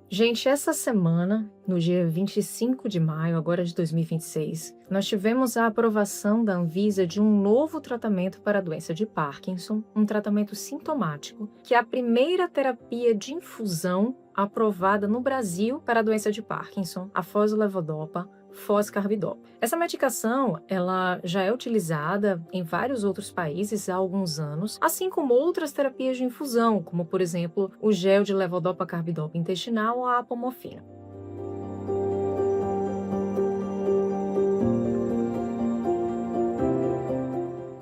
Gente, essa semana, no dia 25 de maio, agora de 2026, nós tivemos a aprovação da Anvisa de um novo tratamento para a doença de Parkinson, um tratamento sintomático, que é a primeira terapia de infusão aprovada no Brasil para a doença de Parkinson, a foslevodopa, foscarbidopa. Essa medicação, ela já é utilizada em vários outros países há alguns anos, assim como outras terapias de infusão, como por exemplo, o gel de levodopa-carbidopa intestinal ou a apomorfina.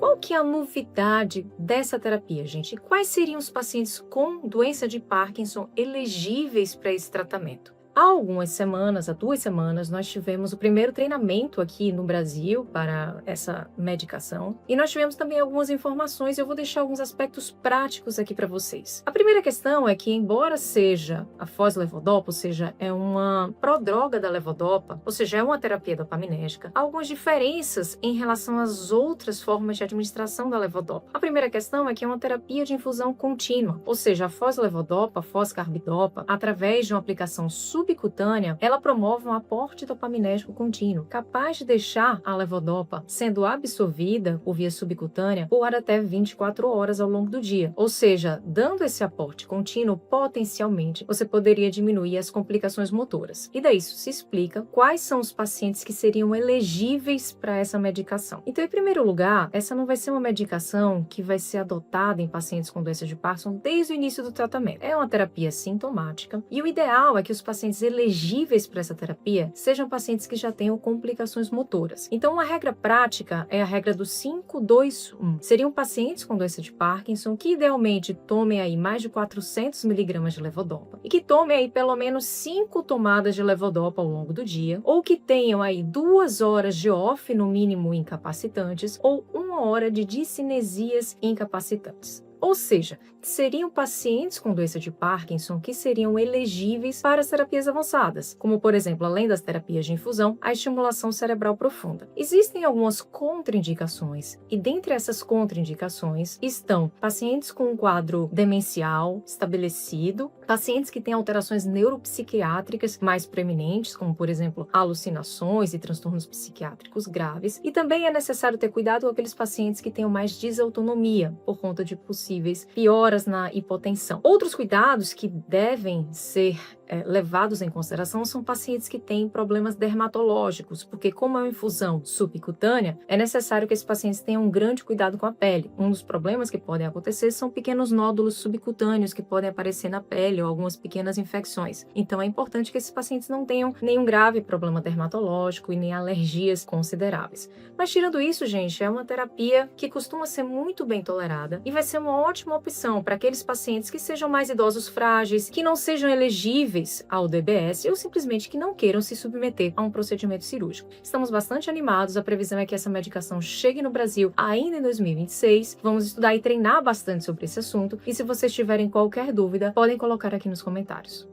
Qual que é a novidade dessa terapia, gente? Quais seriam os pacientes com doença de Parkinson elegíveis para esse tratamento? Há algumas semanas, há 2 semanas, nós tivemos o primeiro treinamento aqui no Brasil para essa medicação e nós tivemos também algumas informações e eu vou deixar alguns aspectos práticos aqui para vocês. A primeira questão é que, embora seja a foslevodopa, ou seja, é uma prodroga da levodopa, ou seja, é uma terapia dopaminérgica, há algumas diferenças em relação às outras formas de administração da levodopa. A primeira questão é que é uma terapia de infusão contínua, ou seja, a foslevodopa, a foscarbidopa, através de uma aplicação subcutânea, ela promove um aporte dopaminérgico contínuo, capaz de deixar a levodopa sendo absorvida por via subcutânea por até 24 horas ao longo do dia. Ou seja, dando esse aporte contínuo, potencialmente, você poderia diminuir as complicações motoras. E daí isso se explica quais são os pacientes que seriam elegíveis para essa medicação. Então, em primeiro lugar, essa não vai ser uma medicação que vai ser adotada em pacientes com doença de Parkinson desde o início do tratamento. É uma terapia sintomática e o ideal é que os pacientes elegíveis para essa terapia sejam pacientes que já tenham complicações motoras. Então, uma regra prática é a regra do 5-2-1. Seriam pacientes com doença de Parkinson que idealmente tomem aí mais de 400 miligramas de levodopa e que tomem aí pelo menos 5 tomadas de levodopa ao longo do dia, ou que tenham aí 2 horas de off no mínimo incapacitantes ou 1 hora de discinesias incapacitantes. Ou seja, seriam pacientes com doença de Parkinson que seriam elegíveis para as terapias avançadas, como, por exemplo, além das terapias de infusão, a estimulação cerebral profunda. Existem algumas contraindicações, e dentre essas contraindicações estão pacientes com um quadro demencial estabelecido, pacientes que têm alterações neuropsiquiátricas mais preeminentes, como, por exemplo, alucinações e transtornos psiquiátricos graves, e também é necessário ter cuidado com aqueles pacientes que tenham mais desautonomia por conta de possíveis pioras na hipotensão. Outros cuidados que devem ser levados em consideração são pacientes que têm problemas dermatológicos, porque como é uma infusão subcutânea, é necessário que esses pacientes tenham um grande cuidado com a pele. Um dos problemas que podem acontecer são pequenos nódulos subcutâneos que podem aparecer na pele ou algumas pequenas infecções. Então é importante que esses pacientes não tenham nenhum grave problema dermatológico e nem alergias consideráveis. Mas tirando isso, gente, é uma terapia que costuma ser muito bem tolerada e vai ser uma ótima opção para aqueles pacientes que sejam mais idosos frágeis, que não sejam elegíveis ao DBS ou simplesmente que não queiram se submeter a um procedimento cirúrgico. Estamos bastante animados, a previsão é que essa medicação chegue no Brasil ainda em 2026. Vamos estudar e treinar bastante sobre esse assunto e se vocês tiverem qualquer dúvida, podem colocar aqui nos comentários.